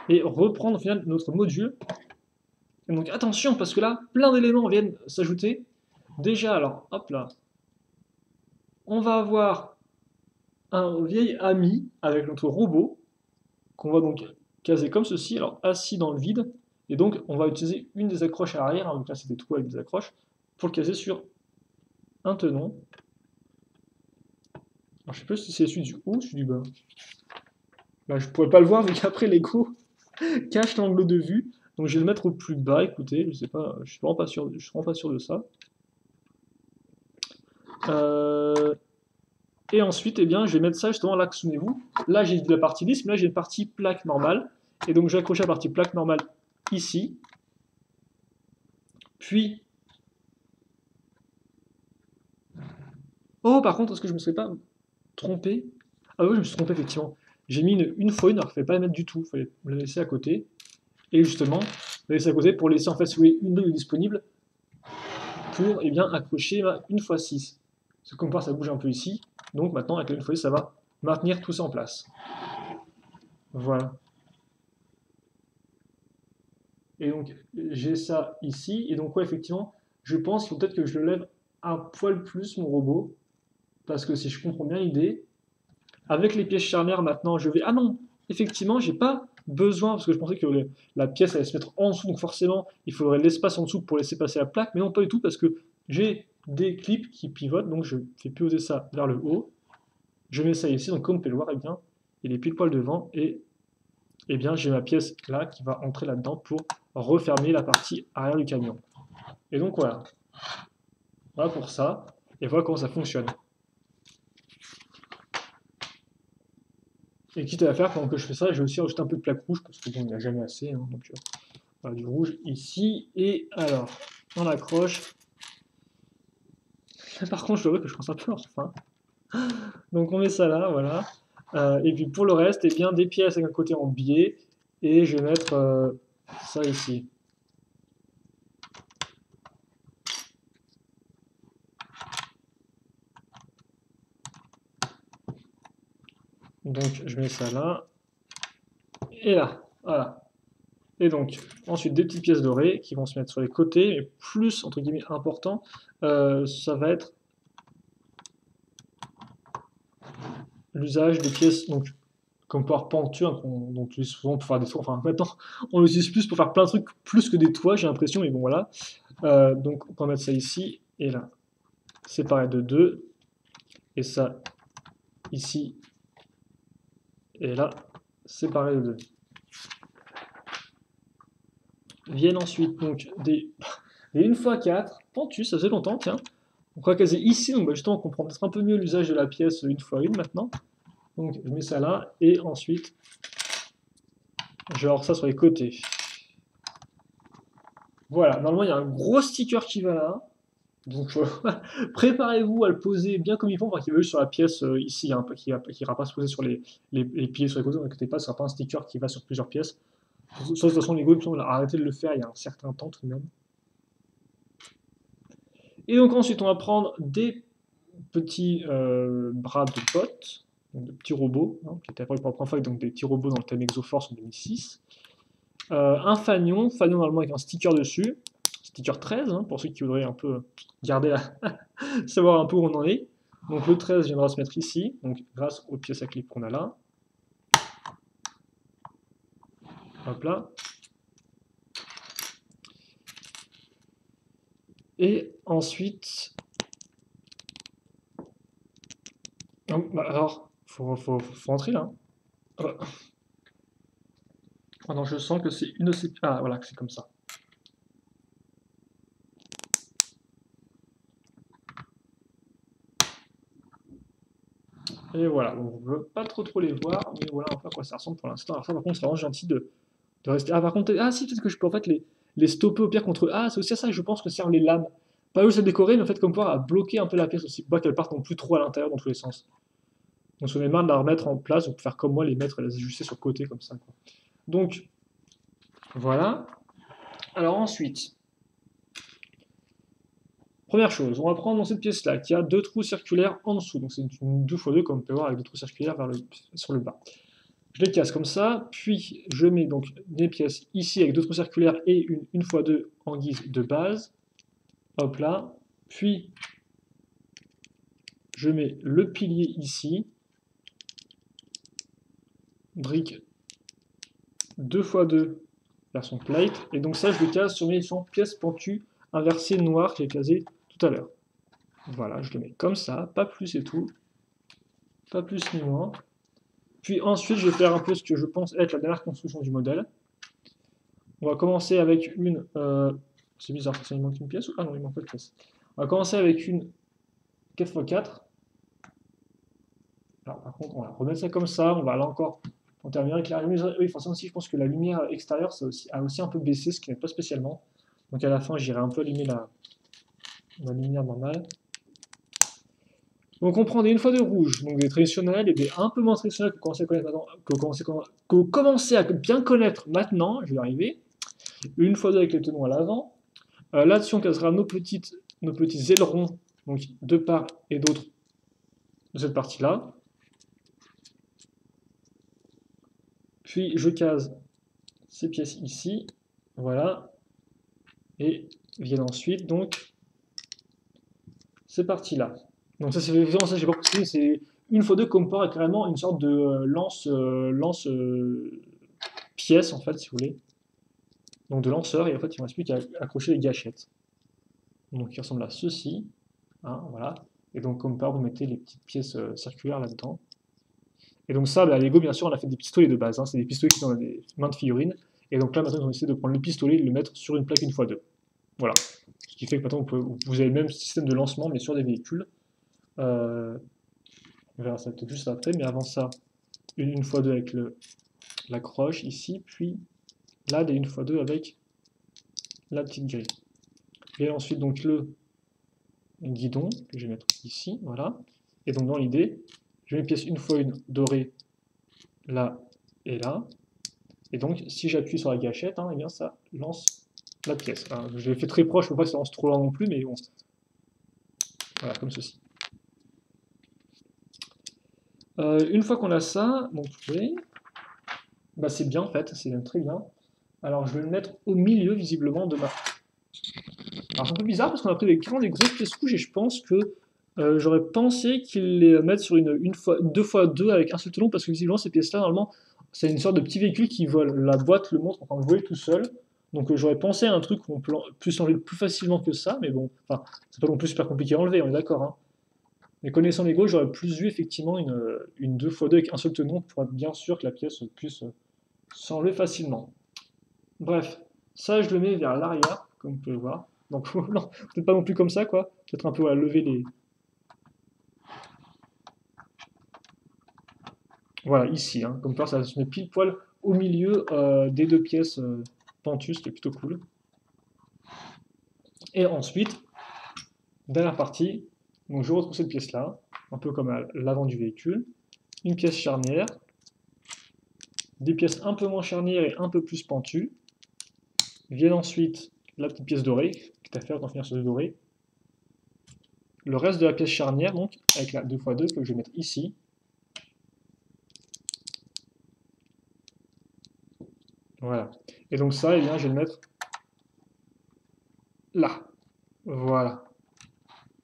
et reprendre au final notre module. Et donc attention, parce que là, plein d'éléments viennent s'ajouter. Déjà, alors, hop là, on va avoir un vieil ami avec notre robot, qu'on va donc caser comme ceci, alors assis dans le vide, et donc on va utiliser une des accroches à l'arrière, hein, donc là c'est des trous avec des accroches, pour le caser sur un tenon. Alors, je sais pas si c'est celui du haut ou celui du bas. Là, je pourrais pas le voir vu qu'après l'écho cache l'angle de vue, donc je vais le mettre au plus bas, écoutez, je sais pas, je suis vraiment pas sûr, je suis vraiment pas sûr de ça. Et ensuite, eh bien, je vais mettre ça justement là, souvenez-vous, là j'ai la partie lisse, mais là j'ai une partie plaque normale, et donc je vais accrocher la partie plaque normale ici, puis... Oh, par contre, est-ce que je me serais pas trompé? Ah oui, je me suis trompé, effectivement. J'ai mis une fois une, alors qu'il ne fallait pas la mettre du tout, il fallait la laisser à côté. Et justement, la laisser à côté pour laisser en fait, si vous voulez, une nœud disponible pour eh bien, accrocher une fois 6. Parce que comme ça bouge un peu ici. Donc maintenant, avec la une fois 6, ça va maintenir tout ça en place. Voilà. Et donc, j'ai ça ici. Et donc, ouais, effectivement, je pense qu'il faut peut-être que je le lève un poil plus, mon robot. Parce que si je comprends bien l'idée, avec les pièces charnières, maintenant, je vais... Ah non, effectivement, j'ai pas besoin, parce que je pensais que la pièce allait se mettre en dessous, donc forcément, il faudrait l'espace en dessous pour laisser passer la plaque, mais non, pas du tout, parce que j'ai des clips qui pivotent, donc je fais pivoter ça vers le haut, je mets ça ici, donc comme vous pouvez le voir, eh bien, il est pile poil devant, et eh bien, j'ai ma pièce là qui va entrer là-dedans pour refermer la partie arrière du camion. Et donc voilà, voilà pour ça, et voilà comment ça fonctionne. Et quitte à la faire, pendant que je fais ça, je vais aussi rajouter un peu de plaque rouge, parce que bon, il n'y a jamais assez. Hein, donc, voilà, du rouge ici. Et alors, on l'accroche. Par contre, je dois avouer que je pense un peu en fin. Donc on met ça là, voilà. Et puis pour le reste, eh bien, des pièces avec un côté en biais. Et je vais mettre ça ici. Donc je mets ça là. Et là, voilà. Et donc, ensuite, des petites pièces dorées qui vont se mettre sur les côtés, mais plus, entre guillemets, important, ça va être l'usage des pièces, donc, comme pouvoir peinture, on utilise souvent pour faire des toits, enfin, maintenant, on l'utilise plus pour faire plein de trucs, plus que des toits, j'ai l'impression, mais bon, voilà. Donc, on va mettre ça ici, et là, séparé de deux, et ça, ici, et là, séparé de deux. Viennent ensuite, donc, des 1x4, pentus, ça faisait longtemps, tiens. On va caser ici, donc bah, justement on comprend peut-être un peu mieux l'usage de la pièce une fois une maintenant. Donc je mets ça là, et ensuite Je vais avoir ça sur les côtés. Voilà, normalement il y a un gros sticker qui va là. Donc préparez-vous à le poser bien comme il faut, enfin qu'il va juste sur la pièce ici, hein, qui ira pas se poser sur les piliers sur les côtés, ne vous inquiétez pas, ce sera pas un sticker qui va sur plusieurs pièces. Sauf de toute façon, Lego, on a arrêté de le faire il y a un certain temps tout de même. Et donc ensuite, on va prendre des petits bras de bottes, donc de petits robots, hein, qui étaient apparus pour la première fois, donc des petits robots dans le thème Exoforce en 2006. Un fanion normalement avec un sticker dessus, sticker 13, hein, pour ceux qui voudraient un peu garder savoir un peu où on en est. Donc le 13 viendra se mettre ici, donc grâce aux pièces à clip qu'on a là. Hop là. Et ensuite... Oh, bah alors, faut rentrer là. Oh non, je sens que c'est une de ces... Ah voilà, c'est comme ça. Et voilà, donc on ne veut pas trop les voir, mais voilà un peu à quoi ça ressemble pour l'instant. Alors ça par contre c'est vraiment gentil de rester... Ah par contre, ah si, peut-être que je peux en fait les stopper au pire contre... Ah c'est aussi à ça que je pense que servent les lames. Pas juste à décorer, mais en fait comme pouvoir à bloquer un peu la pièce aussi, pour pas qu'elle parte non plus trop à l'intérieur dans tous les sens. Donc si on est marre de la remettre en place, on peut faire comme moi, les mettre et les ajuster sur le côté comme ça, quoi. Donc voilà. Alors ensuite, première chose, on va prendre dans cette pièce-là qui a deux trous circulaires en dessous. Donc c'est une 2x2 comme on peut voir avec deux trous circulaires sur le bas. Je les casse comme ça, puis je mets donc des pièces ici avec deux trous circulaires et une 1x2 en guise de base. Hop là. Puis je mets le pilier ici. Brique 2x2 version plate. Et donc ça, je le case sur mes pièces pentues inversées noires que j'ai casées tout à l'heure. Voilà, je le mets comme ça, pas plus et tout. Pas plus ni moins. Puis ensuite, je vais faire un peu ce que je pense être la dernière construction du modèle. On va commencer avec une... c'est bizarre, ça il manque une pièce ou... Ah non, il manque pas de pièce. On va commencer avec une 4x4. Alors par contre, on va remettre ça comme ça. On va là encore... On termine avec la lumière. Oui, forcément aussi, je pense que la lumière extérieure a aussi un peu baissé, ce qui n'est pas spécialement. Donc à la fin, j'irai un peu allumer la lumière normale. Donc on prend des 1x2 rouges, donc des traditionnels et des un peu moins traditionnels que vous commencez à connaître maintenant, que vous commencez à bien connaître maintenant, je vais y arriver. Une fois deux avec les tenons à l'avant. Là-dessus, on casera nos petits ailerons, donc de part et d'autre de cette partie-là. Puis je case ces pièces ici, voilà, et viennent ensuite donc ces parties-là. Donc ça c'est vraiment ça, j'ai pas précisé, c'est une fois deux comme part carrément une sorte de lance pièce en fait, si vous voulez. Donc de lanceur, et en fait il ne reste plus qu'à accrocher les gâchettes. Donc qui ressemble à ceci, hein, voilà. Et donc comme part, vous mettez les petites pièces circulaires là-dedans. Et donc ça, bah, Lego, bien sûr, on a fait des pistolets de base, hein, c'est des pistolets qui sont dans des mains de figurines. Et donc là, maintenant, ils ont essayé de prendre le pistolet et de le mettre sur une plaque 1x2. Voilà. Ce qui fait que maintenant, vous avez le même système de lancement, mais sur des véhicules. On verra ça peut-être juste après, mais avant ça, une 1x2 avec la croche ici, puis là, des 1x2 avec la petite grille. Et ensuite, donc, le guidon, que je vais mettre ici, voilà. Et donc, dans l'idée, je mets une pièce 1x1 dorée là et là. Et donc, si j'appuie sur la gâchette, hein, eh bien, ça lance la pièce. Alors, je l'ai fait très proche, pour pas que ça lance trop loin non plus, mais bon. Voilà, comme ceci. Une fois qu'on a ça, donc oui, bah, c'est bien en fait, c'est même très bien. Alors, je vais le mettre au milieu, visiblement, de ma... Alors, c'est un peu bizarre, parce qu'on a pris des grosses pièces rouges, et je pense que j'aurais pensé qu'ils les mettent sur une 2x2 avec un seul telon, parce que visiblement, ces pièces-là, normalement, c'est une sorte de petit véhicule qui vole. La boîte le montre en train de voler tout seul. Donc j'aurais pensé à un truc où on peut s'enlever plus facilement que ça, mais bon, enfin, c'est pas non plus super compliqué à enlever, on est d'accord, hein. Mais connaissant Lego, j'aurais plus vu effectivement une 2x2 avec un seul tenon pour être bien sûr que la pièce puisse s'enlever facilement. Bref, ça je le mets vers l'arrière, comme vous pouvez le voir. Donc non, peut-être pas non plus comme ça, quoi. Peut-être un peu à lever les... Voilà, ici, hein. Comme ça, ça se met pile poil au milieu des deux pièces pentues, ce qui est plutôt cool. Et ensuite, dernière partie, donc je retrouve cette pièce-là, un peu comme à l'avant du véhicule, une pièce charnière, des pièces un peu moins charnières et un peu plus pentues. Viennent ensuite la petite pièce dorée, qui est à faire d'en finir sur le doré. Le reste de la pièce charnière, donc, avec la 2x2 que je vais mettre ici. Voilà. Et donc ça, eh bien, je vais le mettre là. Voilà.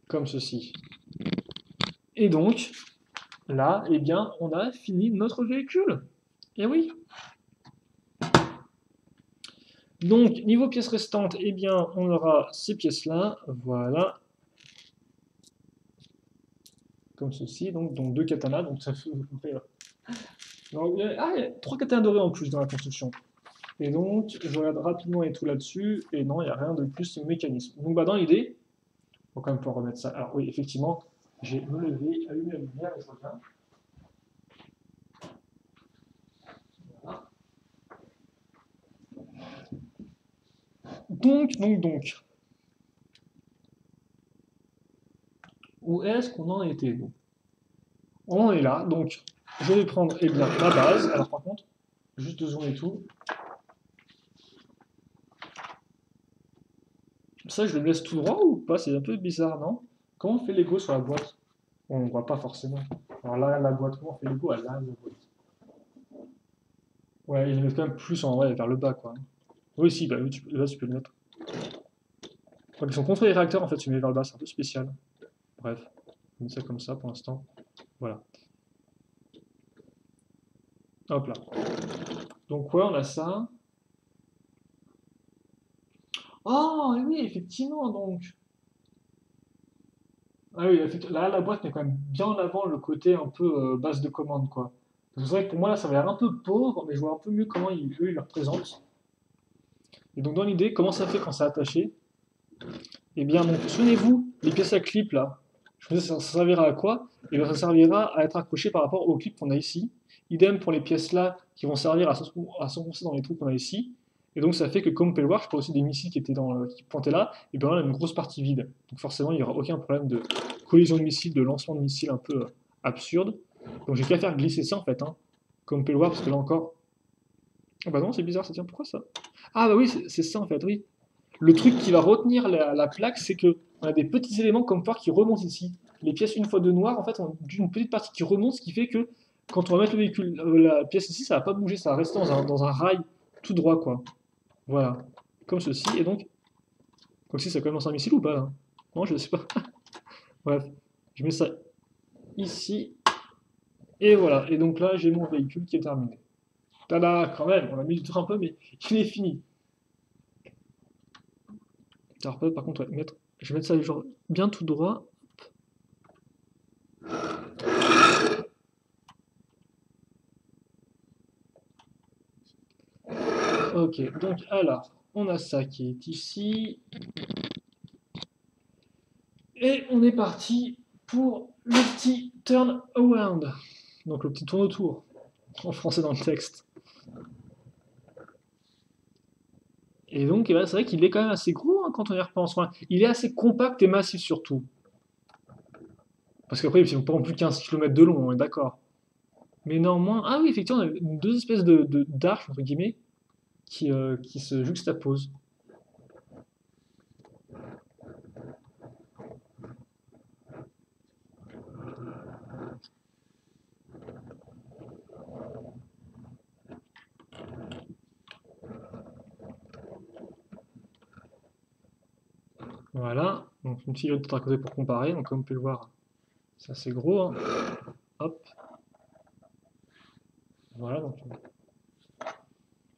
Comme ceci. Et donc, là, eh bien, on a fini notre véhicule. Et oui. Donc, niveau pièces restantes, eh bien, on aura ces pièces-là. Voilà. Comme ceci. Donc deux katanas. Donc, ça fait... Donc, il y a 3 katanas dorés en plus dans la construction. Et donc, je regarde rapidement et tout là-dessus, et non, il n'y a rien de plus mécanisme. Donc, bah, dans l'idée, il faut quand même pouvoir remettre ça. Alors, oui, effectivement, j'ai me levé, allumé la lumière et je reviens. Voilà. Donc. Où est-ce qu'on en était, nous? On en est là, donc, je vais prendre, eh bien, ma base. Alors, par contre, juste 2 secondes et tout. Ça, je le laisse tout droit ou pas? C'est un peu bizarre, non? Comment on fait l'ego sur la boîte? On ne voit pas forcément. Alors là, la boîte, comment on fait l'ego? Ah, là, la boîte. Ouais, il met quand même plus en vrai vers le bas, quoi. Oui, si, bah oui, là, tu peux le mettre. Quand ils sont contre les réacteurs, en fait, tu mets vers le bas, c'est un peu spécial. Bref, on met ça comme ça pour l'instant. Voilà. Hop là. Donc, ouais, on a ça. Oh, oui, effectivement, donc. Ah oui, là, la boîte met quand même bien en avant le côté un peu base de commande, quoi. C'est vrai que pour moi, là, ça va l'air un peu pauvre, mais je vois un peu mieux comment eux, ils le représentent. Et donc, dans l'idée, comment ça fait quand c'est attaché? Eh bien, donc, souvenez-vous, les pièces à clip, là, je me disais, ça servira à quoi? Eh bien, ça servira à être accroché par rapport au clip qu'on a ici. Idem pour les pièces là, qui vont servir à s'enfoncer dans les trous qu'on a ici. Et donc, ça fait que, comme on peut le voir, je prends aussi des missiles qui, qui pointaient là, et bien là, on a une grosse partie vide. Donc, forcément, il n'y aura aucun problème de collision de missiles, de lancement de missiles un peu absurde. Donc, j'ai qu'à faire glisser ça, en fait, hein, comme on peut le voir, parce que là encore... Ah bah non, c'est bizarre, ça tient, pourquoi ça? Ah bah oui, c'est ça, en fait, oui. Le truc qui va retenir la plaque, c'est que on a des petits éléments comme par qui remontent ici. Les pièces une fois de noir, en fait, ont une petite partie qui remonte, ce qui fait que quand on va mettre le véhicule, la pièce ici, ça va pas bouger, ça va rester dans un rail tout droit, quoi. Voilà, comme ceci. Et donc, quoi que si ça commence un missile ou pas là? Non, je sais pas. Bref, je mets ça ici et voilà. Et donc là, j'ai mon véhicule qui est terminé. Tada, quand même, on a mis du temps un peu, mais il est fini. Alors, par contre, ouais, je vais mettre ça genre bien tout droit. Ok, donc alors, on a ça qui est ici. Et on est parti pour le petit turn around. Donc le petit tourne autour, en français dans le texte. Et donc, eh ben, c'est vrai qu'il est quand même assez gros hein, quand on y repense. Enfin, il est assez compact et massif surtout. Parce qu'après, ils font pas en plus 15 km de long, on est d'accord. Mais néanmoins, ah oui, effectivement, on a deux espèces d'arches, entre guillemets, qui se juxtaposent. Voilà, donc une petite autre à côté pour comparer. Donc comme on peut le voir, c'est assez gros. Hein. Hop, voilà. Donc...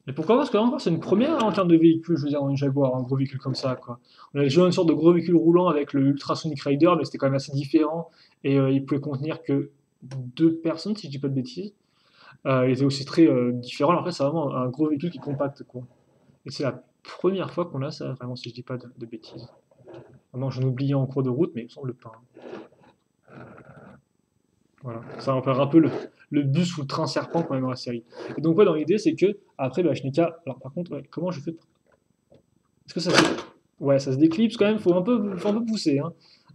Et pourquoi? Parce que là encore, c'est une première hein, en termes de véhicule, je veux dire, une Jaguar, un gros véhicule comme ça, quoi. On avait déjà une sorte de gros véhicule roulant avec le Ultrasonic Rider, mais c'était quand même assez différent, et il pouvait contenir que 2 personnes, si je dis pas de bêtises. Il était aussi très différent, après c'est vraiment un gros véhicule qui est compact, quoi. Et c'est la première fois qu'on a ça, vraiment, si je dis pas de bêtises. Vraiment, j'en oubliais en cours de route, mais il me semble pas. Hein. Voilà, ça va faire un peu le bus ou le train serpent quand même dans la série. Et donc ouais, dans l'idée, c'est que après, bah, Shnika, alors par contre, ouais, comment je fais est-ce que ça se... Ouais, ça se déclipse quand même, faut un peu pousser, hein.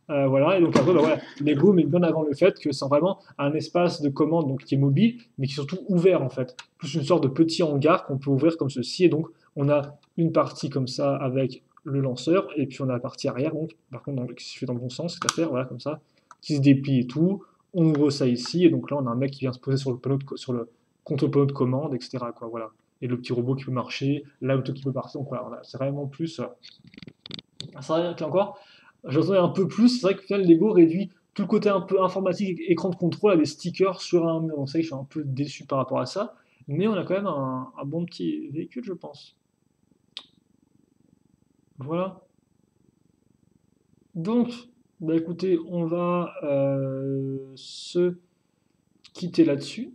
Voilà, et donc après, bah, voilà, Lego met bien avant le fait que c'est vraiment un espace de commande donc, qui est mobile, mais qui est surtout ouvert en fait. Plus une sorte de petit hangar qu'on peut ouvrir comme ceci, et donc on a une partie comme ça avec le lanceur, et puis on a la partie arrière, donc par contre, qui se fait dans le bon sens, cette affaire, voilà, comme ça, qui se déplie et tout. On ouvre ça ici, et donc là on a un mec qui vient se poser sur le panneau sur le contre-panneau de commande, etc. Quoi, voilà. Et le petit robot qui peut marcher, l'auto qui peut partir, donc voilà, c'est vraiment plus. C'est vrai qu'encore, j'entendais un peu plus, c'est vrai que au final, Lego réduit tout le côté un peu informatique, écran de contrôle à des stickers sur un mur. Donc c'est vrai que je suis un peu déçu par rapport à ça. Mais on a quand même un bon petit véhicule, je pense. Voilà. Donc, bah écoutez, on va se quitter là-dessus.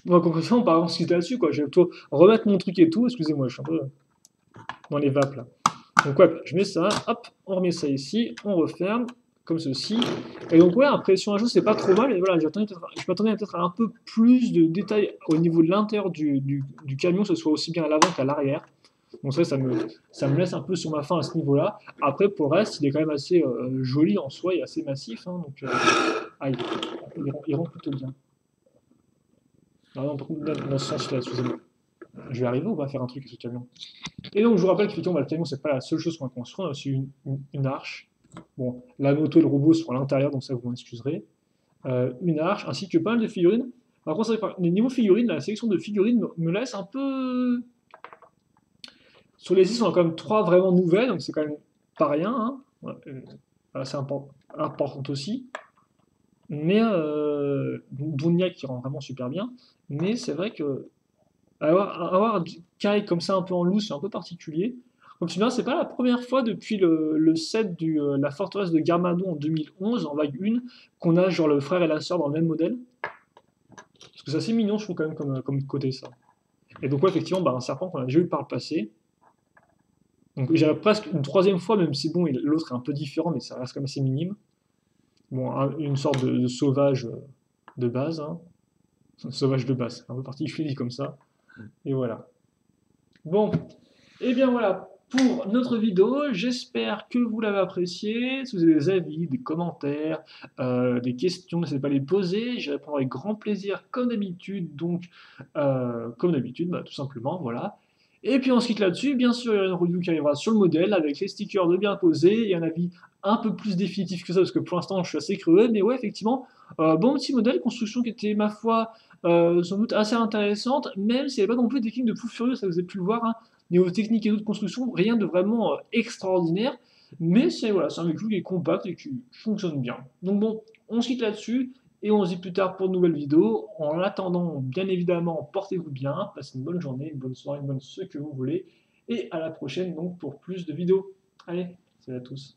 On va conclusion, par exemple, se quitter là-dessus, quoi. Je vais plutôt remettre mon truc et tout. Excusez-moi, je suis un peu dans les vapes là. Donc ouais, je mets ça, hop, on remet ça ici, on referme, comme ceci. Et donc ouais, impression à jour, c'est pas trop mal. Et voilà, je m'attendais peut-être à un peu plus de détails au niveau de l'intérieur du camion, que ce soit aussi bien à l'avant qu'à l'arrière. Donc ça me laisse un peu sur ma faim à ce niveau-là. Après, pour le reste, il est quand même assez joli en soi et assez massif. Hein, donc, ah, il rentre plutôt bien. Ah non, par contre, là, dans ce sens-là, excusez-moi. Je vais arriver ou pas à faire un truc avec ce camion? Et donc, je vous rappelle qu'effectivement, bah, le camion, c'est pas la seule chose qu'on a construit. On a aussi une arche. Bon, la moto et le robot sont à l'intérieur, donc ça, vous m'en excuserez. Une arche, ainsi que pas mal de figurines. Par contre, c'est vrai que niveau figurines, la sélection de figurines me laisse un peu. Sur les 6, on a quand même 3 vraiment nouvelles, donc c'est quand même pas rien. Hein. Ouais, c'est important aussi. Mais Dunia qui rend vraiment super bien. Mais c'est vrai que avoir Kai comme ça un peu en loose, c'est un peu particulier. Donc tu vois, c'est pas la première fois depuis le set la forteresse de Garmadon en 2011, en vague 1, qu'on a genre le frère et la sœur dans le même modèle. Parce que c'est assez mignon, je trouve quand même comme côté ça. Et donc ouais, effectivement, bah, un serpent qu'on a déjà eu par le passé. Donc j'ai presque une troisième fois, même si bon, l'autre est un peu différent, mais ça reste quand même assez minime. Bon, une sorte de sauvage de base, hein. Sauvage de base, un peu particulier comme ça. Et voilà. Bon, et bien voilà pour notre vidéo. J'espère que vous l'avez apprécié. Si vous avez des avis, des commentaires, des questions, n'hésitez pas à les poser. J'y répondrai avec grand plaisir, comme d'habitude. Donc, comme d'habitude, bah, tout simplement, voilà. Et puis on se quitte là-dessus. Bien sûr, il y aura une review qui arrivera sur le modèle avec les stickers de bien posés et un avis un peu plus définitif que ça, parce que pour l'instant, je suis assez crueux. Mais ouais, effectivement, bon petit modèle, construction qui était, ma foi, sans doute assez intéressante, même si elle n'est pas non plus des kings de fou furieux, ça vous avez pu le voir, hein. Niveau technique et d'autres constructions, rien de vraiment extraordinaire, mais c'est voilà, un véhicule qui est compact et qui fonctionne bien. Donc bon, on se quitte là-dessus, et on se dit plus tard pour de nouvelles vidéos. En attendant, bien évidemment, portez-vous bien, passez une bonne journée, une bonne soirée, une bonne ce que vous voulez, et à la prochaine donc pour plus de vidéos. Allez, salut à tous.